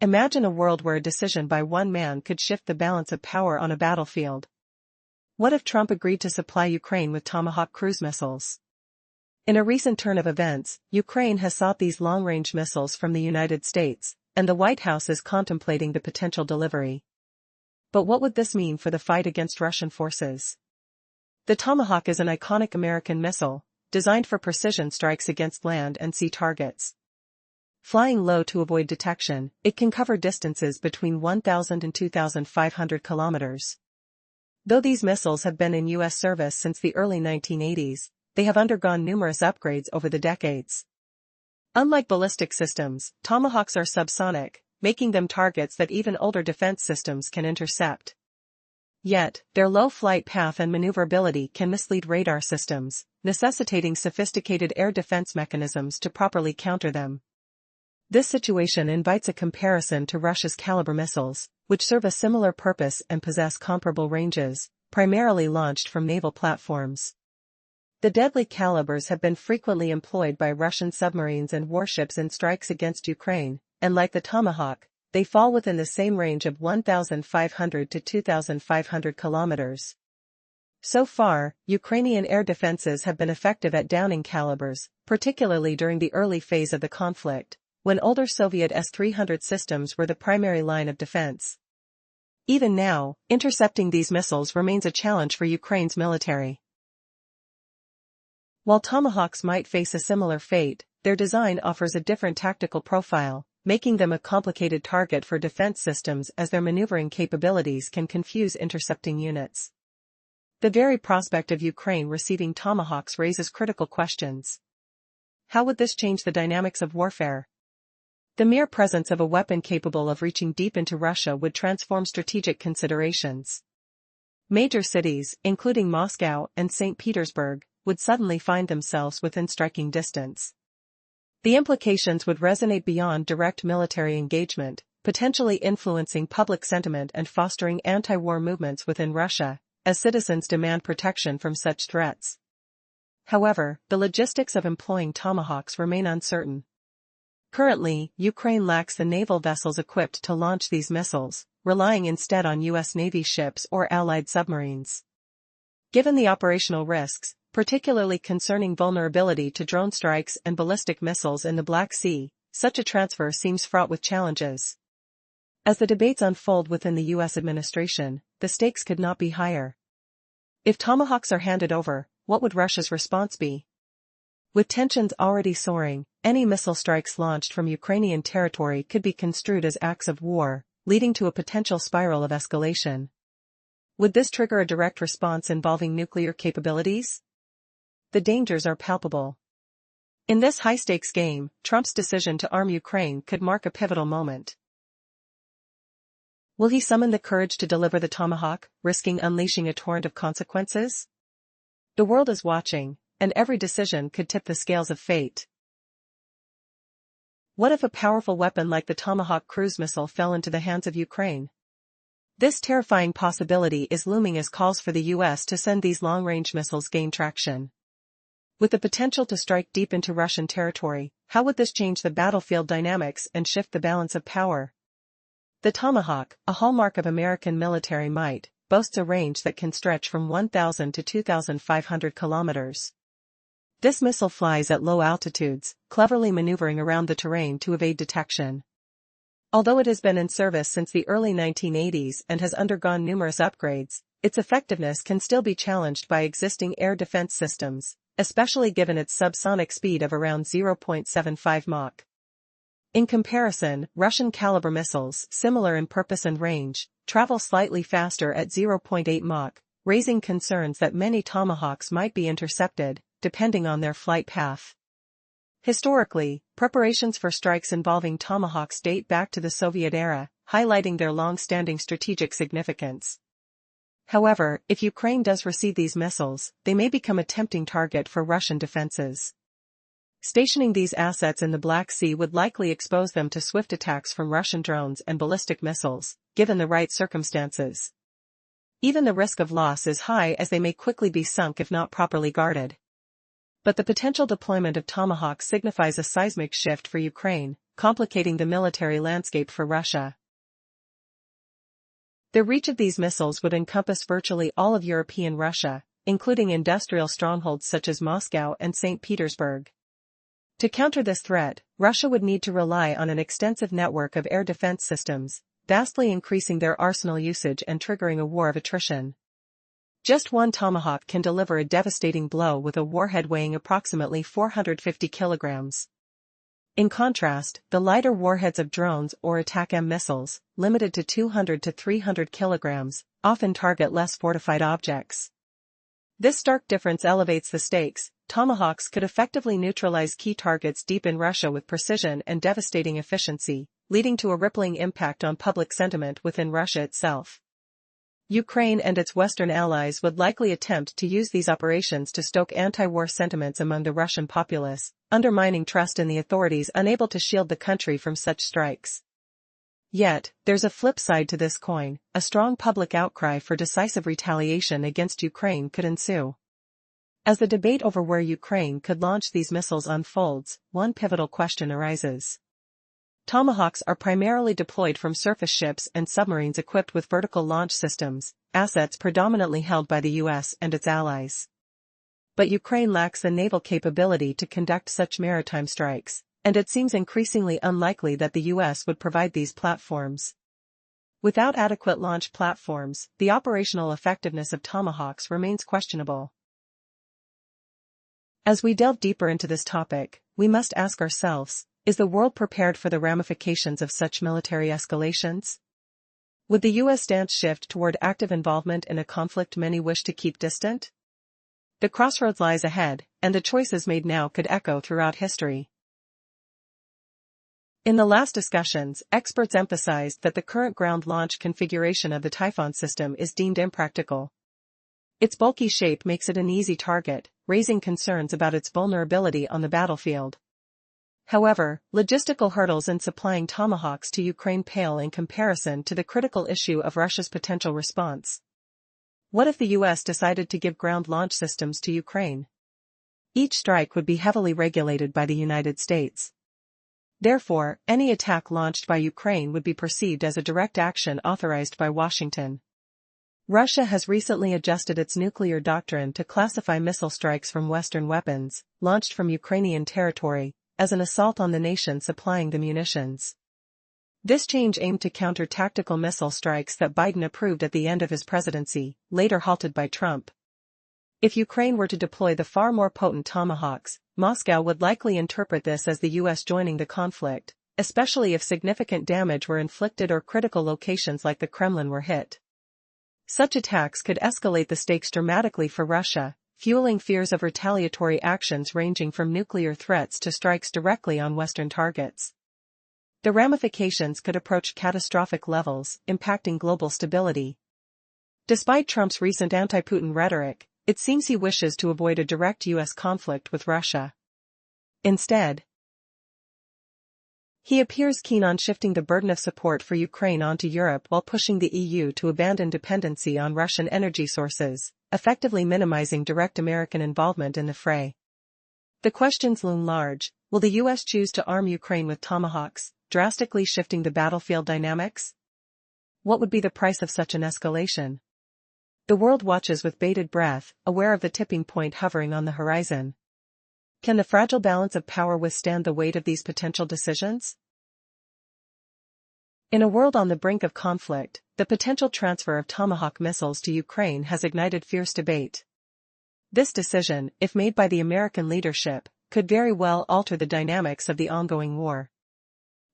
Imagine a world where a decision by one man could shift the balance of power on a battlefield. What if Trump agreed to supply Ukraine with Tomahawk cruise missiles? In a recent turn of events, Ukraine has sought these long-range missiles from the United States, and the White House is contemplating the potential delivery. But what would this mean for the fight against Russian forces? The Tomahawk is an iconic American missile, designed for precision strikes against land and sea targets. Flying low to avoid detection, it can cover distances between 1,000 and 2,500 kilometers. Though these missiles have been in U.S. service since the early 1980s, they have undergone numerous upgrades over the decades. Unlike ballistic systems, Tomahawks are subsonic, making them targets that even older defense systems can intercept. Yet, their low flight path and maneuverability can mislead radar systems, necessitating sophisticated air defense mechanisms to properly counter them. This situation invites a comparison to Russia's Caliber missiles, which serve a similar purpose and possess comparable ranges, primarily launched from naval platforms. The deadly calibers have been frequently employed by Russian submarines and warships in strikes against Ukraine, and like the Tomahawk, they fall within the same range of 1,500 to 2,500 kilometers. So far, Ukrainian air defenses have been effective at downing calibers, particularly during the early phase of the conflict, when older Soviet S-300 systems were the primary line of defense. Even now, intercepting these missiles remains a challenge for Ukraine's military. While Tomahawks might face a similar fate, their design offers a different tactical profile, making them a complicated target for defense systems as their maneuvering capabilities can confuse intercepting units. The very prospect of Ukraine receiving Tomahawks raises critical questions. How would this change the dynamics of warfare? The mere presence of a weapon capable of reaching deep into Russia would transform strategic considerations. Major cities, including Moscow and St. Petersburg, would suddenly find themselves within striking distance. The implications would resonate beyond direct military engagement, potentially influencing public sentiment and fostering anti-war movements within Russia, as citizens demand protection from such threats. However, the logistics of employing Tomahawks remain uncertain. Currently, Ukraine lacks the naval vessels equipped to launch these missiles, relying instead on U.S. Navy ships or Allied submarines. Given the operational risks, particularly concerning vulnerability to drone strikes and ballistic missiles in the Black Sea, such a transfer seems fraught with challenges. As the debates unfold within the U.S. administration, the stakes could not be higher. If Tomahawks are handed over, what would Russia's response be? With tensions already soaring, any missile strikes launched from Ukrainian territory could be construed as acts of war, leading to a potential spiral of escalation. Would this trigger a direct response involving nuclear capabilities? The dangers are palpable. In this high-stakes game, Trump's decision to arm Ukraine could mark a pivotal moment. Will he summon the courage to deliver the Tomahawk, risking unleashing a torrent of consequences? The world is watching, and every decision could tip the scales of fate. What if a powerful weapon like the Tomahawk cruise missile fell into the hands of Ukraine? This terrifying possibility is looming as calls for the U.S. to send these long-range missiles gain traction. With the potential to strike deep into Russian territory, how would this change the battlefield dynamics and shift the balance of power? The Tomahawk, a hallmark of American military might, boasts a range that can stretch from 1,000 to 2,500 kilometers. This missile flies at low altitudes, cleverly maneuvering around the terrain to evade detection. Although it has been in service since the early 1980s and has undergone numerous upgrades, its effectiveness can still be challenged by existing air defense systems, especially given its subsonic speed of around 0.75 Mach. In comparison, Russian Caliber missiles, similar in purpose and range, travel slightly faster at 0.8 Mach, raising concerns that many Tomahawks might be intercepted, depending on their flight path. Historically, preparations for strikes involving Tomahawks date back to the Soviet era, highlighting their long-standing strategic significance. However, if Ukraine does receive these missiles, they may become a tempting target for Russian defenses. Stationing these assets in the Black Sea would likely expose them to swift attacks from Russian drones and ballistic missiles, given the right circumstances. Even the risk of loss is high as they may quickly be sunk if not properly guarded. But the potential deployment of Tomahawks signifies a seismic shift for Ukraine, complicating the military landscape for Russia. The reach of these missiles would encompass virtually all of European Russia, including industrial strongholds such as Moscow and St. Petersburg. To counter this threat, Russia would need to rely on an extensive network of air defense systems, vastly increasing their arsenal usage and triggering a war of attrition. Just one Tomahawk can deliver a devastating blow with a warhead weighing approximately 450 kilograms. In contrast, the lighter warheads of drones or ATACMS missiles, limited to 200 to 300 kilograms, often target less fortified objects. This stark difference elevates the stakes. Tomahawks could effectively neutralize key targets deep in Russia with precision and devastating efficiency, leading to a rippling impact on public sentiment within Russia itself. Ukraine and its Western allies would likely attempt to use these operations to stoke anti-war sentiments among the Russian populace, undermining trust in the authorities unable to shield the country from such strikes. Yet, there's a flip side to this coin. A strong public outcry for decisive retaliation against Ukraine could ensue. As the debate over where Ukraine could launch these missiles unfolds, one pivotal question arises. Tomahawks are primarily deployed from surface ships and submarines equipped with vertical launch systems, assets predominantly held by the US and its allies. But Ukraine lacks the naval capability to conduct such maritime strikes, and it seems increasingly unlikely that the US would provide these platforms. Without adequate launch platforms, the operational effectiveness of Tomahawks remains questionable. As we delve deeper into this topic, we must ask ourselves, is the world prepared for the ramifications of such military escalations? Would the US stance shift toward active involvement in a conflict many wish to keep distant? The crossroads lies ahead, and the choices made now could echo throughout history. In the last discussions, experts emphasized that the current ground launch configuration of the Typhoon system is deemed impractical. Its bulky shape makes it an easy target, raising concerns about its vulnerability on the battlefield. However, logistical hurdles in supplying Tomahawks to Ukraine pale in comparison to the critical issue of Russia's potential response. What if the US decided to give ground launch systems to Ukraine? Each strike would be heavily regulated by the United States. Therefore, any attack launched by Ukraine would be perceived as a direct action authorized by Washington. Russia has recently adjusted its nuclear doctrine to classify missile strikes from Western weapons, launched from Ukrainian territory, as an assault on the nation supplying the munitions. This change aimed to counter tactical missile strikes that Biden approved at the end of his presidency, later halted by Trump. If Ukraine were to deploy the far more potent Tomahawks, Moscow would likely interpret this as the US joining the conflict, especially if significant damage were inflicted or critical locations like the Kremlin were hit. Such attacks could escalate the stakes dramatically for Russia, fueling fears of retaliatory actions ranging from nuclear threats to strikes directly on Western targets. The ramifications could approach catastrophic levels, impacting global stability. Despite Trump's recent anti-Putin rhetoric, it seems he wishes to avoid a direct US conflict with Russia. Instead, he appears keen on shifting the burden of support for Ukraine onto Europe while pushing the EU to abandon dependency on Russian energy sources, effectively minimizing direct American involvement in the fray. The questions loom large. Will the US choose to arm Ukraine with Tomahawks, drastically shifting the battlefield dynamics? What would be the price of such an escalation? The world watches with bated breath, aware of the tipping point hovering on the horizon. Can the fragile balance of power withstand the weight of these potential decisions? In a world on the brink of conflict, the potential transfer of Tomahawk missiles to Ukraine has ignited fierce debate. This decision, if made by the American leadership, could very well alter the dynamics of the ongoing war.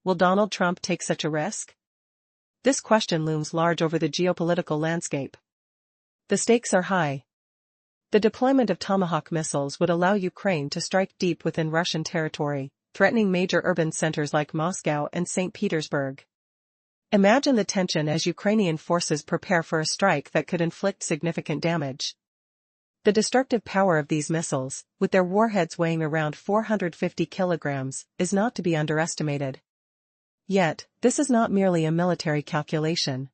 Will Donald Trump take such a risk? This question looms large over the geopolitical landscape. The stakes are high. The deployment of Tomahawk missiles would allow Ukraine to strike deep within Russian territory, threatening major urban centers like Moscow and St. Petersburg. Imagine the tension as Ukrainian forces prepare for a strike that could inflict significant damage. The destructive power of these missiles, with their warheads weighing around 450 kilograms, is not to be underestimated. Yet, this is not merely a military calculation.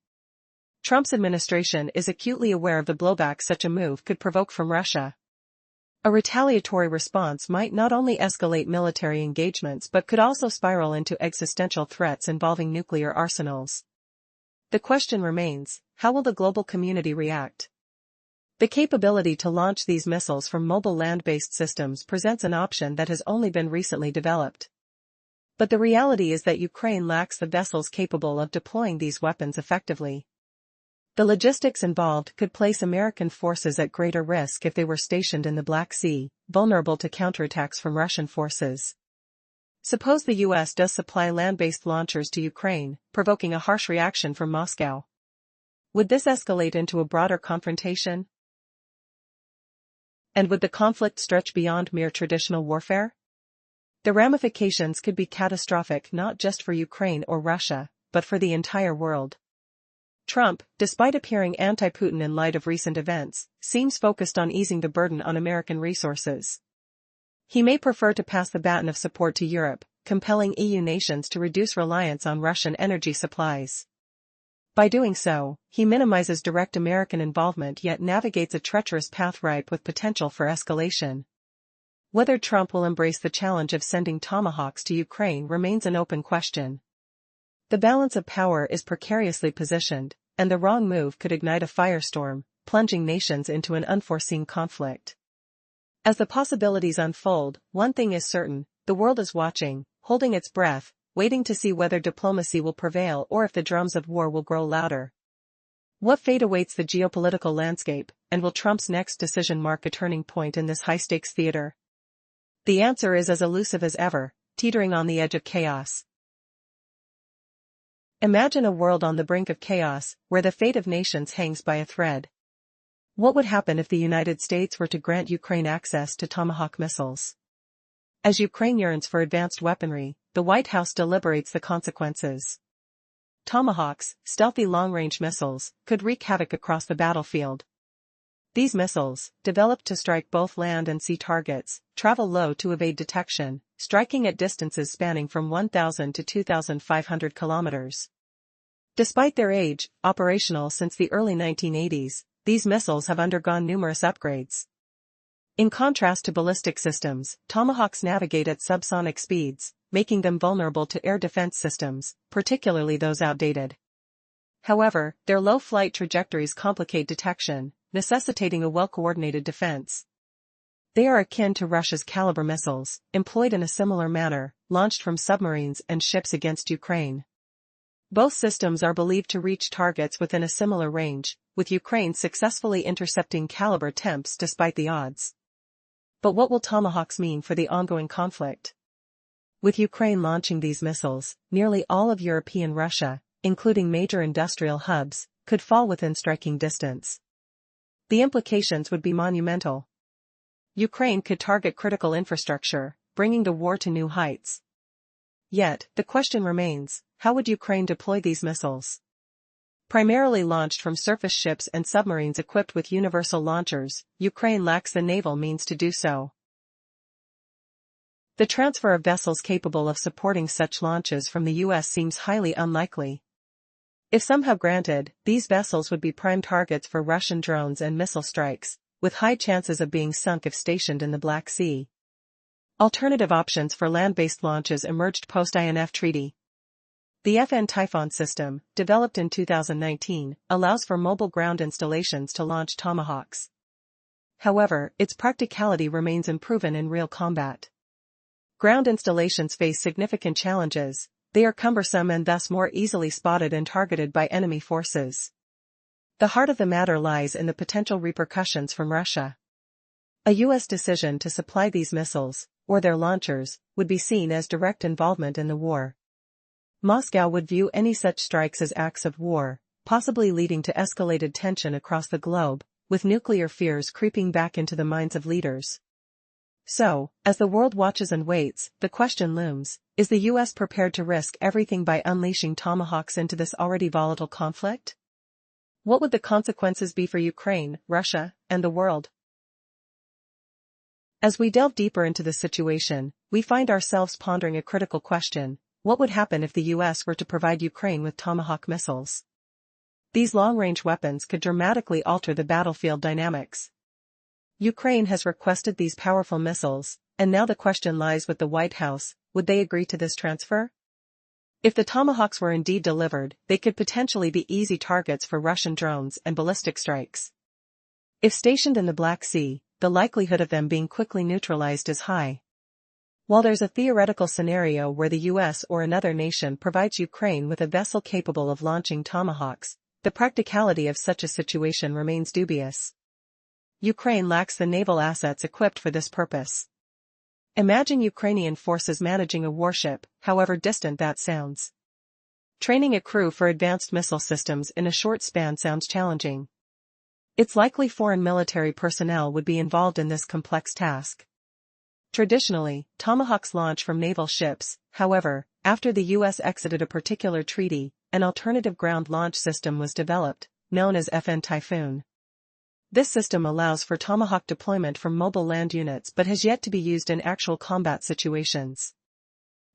Trump's administration is acutely aware of the blowback such a move could provoke from Russia. A retaliatory response might not only escalate military engagements but could also spiral into existential threats involving nuclear arsenals. The question remains, how will the global community react? The capability to launch these missiles from mobile land-based systems presents an option that has only been recently developed. But the reality is that Ukraine lacks the vessels capable of deploying these weapons effectively. The logistics involved could place American forces at greater risk if they were stationed in the Black Sea, vulnerable to counterattacks from Russian forces. Suppose the US does supply land-based launchers to Ukraine, provoking a harsh reaction from Moscow. Would this escalate into a broader confrontation? And would the conflict stretch beyond mere traditional warfare? The ramifications could be catastrophic not just for Ukraine or Russia, but for the entire world. Trump, despite appearing anti-Putin in light of recent events, seems focused on easing the burden on American resources. He may prefer to pass the baton of support to Europe, compelling EU nations to reduce reliance on Russian energy supplies. By doing so, he minimizes direct American involvement yet navigates a treacherous path ripe with potential for escalation. Whether Trump will embrace the challenge of sending Tomahawks to Ukraine remains an open question. The balance of power is precariously positioned, and the wrong move could ignite a firestorm, plunging nations into an unforeseen conflict. As the possibilities unfold, one thing is certain, the world is watching, holding its breath, waiting to see whether diplomacy will prevail or if the drums of war will grow louder. What fate awaits the geopolitical landscape, and will Trump's next decision mark a turning point in this high-stakes theater? The answer is as elusive as ever, teetering on the edge of chaos. Imagine a world on the brink of chaos, where the fate of nations hangs by a thread. What would happen if the United States were to grant Ukraine access to Tomahawk missiles? As Ukraine yearns for advanced weaponry, the White House deliberates the consequences. Tomahawks, stealthy long-range missiles, could wreak havoc across the battlefield. These missiles, developed to strike both land and sea targets, travel low to evade detection, striking at distances spanning from 1,000 to 2,500 kilometers. Despite their age, operational since the early 1980s, these missiles have undergone numerous upgrades. In contrast to ballistic systems, Tomahawks navigate at subsonic speeds, making them vulnerable to air defense systems, particularly those outdated. However, their low flight trajectories complicate detection, necessitating a well-coordinated defense. They are akin to Russia's Caliber missiles, employed in a similar manner, launched from submarines and ships against Ukraine. Both systems are believed to reach targets within a similar range, with Ukraine successfully intercepting Caliber attempts despite the odds. But what will Tomahawks mean for the ongoing conflict? With Ukraine launching these missiles, nearly all of European Russia, including major industrial hubs, could fall within striking distance. The implications would be monumental. Ukraine could target critical infrastructure, bringing the war to new heights. Yet, the question remains, how would Ukraine deploy these missiles? Primarily launched from surface ships and submarines equipped with universal launchers, Ukraine lacks the naval means to do so. The transfer of vessels capable of supporting such launches from the US seems highly unlikely. If somehow granted, these vessels would be prime targets for Russian drones and missile strikes, with high chances of being sunk if stationed in the Black Sea. Alternative options for land-based launches emerged post-INF treaty. The FN Typhoon system, developed in 2019, allows for mobile ground installations to launch Tomahawks. However, its practicality remains unproven in real combat. Ground installations face significant challenges. They are cumbersome and thus more easily spotted and targeted by enemy forces. The heart of the matter lies in the potential repercussions from Russia. A U.S. decision to supply these missiles, or their launchers, would be seen as direct involvement in the war. Moscow would view any such strikes as acts of war, possibly leading to escalated tension across the globe, with nuclear fears creeping back into the minds of leaders. So, as the world watches and waits, the question looms, is the U.S. prepared to risk everything by unleashing Tomahawks into this already volatile conflict? What would the consequences be for Ukraine, Russia, and the world? As we delve deeper into the situation, we find ourselves pondering a critical question: what would happen if the U.S. were to provide Ukraine with Tomahawk missiles? These long-range weapons could dramatically alter the battlefield dynamics. Ukraine has requested these powerful missiles, and now the question lies with the White House: would they agree to this transfer? If the Tomahawks were indeed delivered, they could potentially be easy targets for Russian drones and ballistic strikes. If stationed in the Black Sea, the likelihood of them being quickly neutralized is high. While there's a theoretical scenario where the US or another nation provides Ukraine with a vessel capable of launching Tomahawks, the practicality of such a situation remains dubious. Ukraine lacks the naval assets equipped for this purpose. Imagine Ukrainian forces managing a warship, however distant that sounds. Training a crew for advanced missile systems in a short span sounds challenging. It's likely foreign military personnel would be involved in this complex task. Traditionally, Tomahawks launch from naval ships. However, after the US exited a particular treaty, an alternative ground launch system was developed, known as FN Typhoon. This system allows for Tomahawk deployment from mobile land units but has yet to be used in actual combat situations.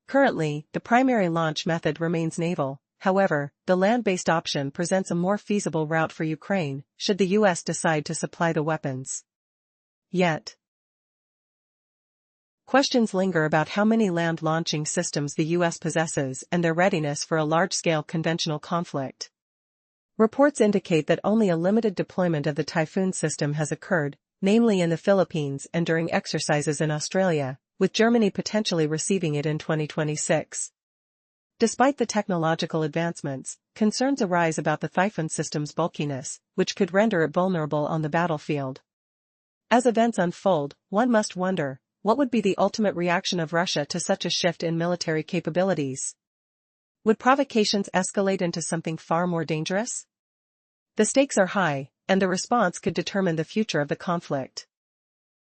Currently, the primary launch method remains naval. However, the land-based option presents a more feasible route for Ukraine, should the US decide to supply the weapons. Yet, questions linger about how many land launching systems the US possesses and their readiness for a large-scale conventional conflict. Reports indicate that only a limited deployment of the Typhoon system has occurred, namely in the Philippines and during exercises in Australia, with Germany potentially receiving it in 2026. Despite the technological advancements, concerns arise about the Typhoon system's bulkiness, which could render it vulnerable on the battlefield. As events unfold, one must wonder, what would be the ultimate reaction of Russia to such a shift in military capabilities? Would provocations escalate into something far more dangerous? The stakes are high, and the response could determine the future of the conflict.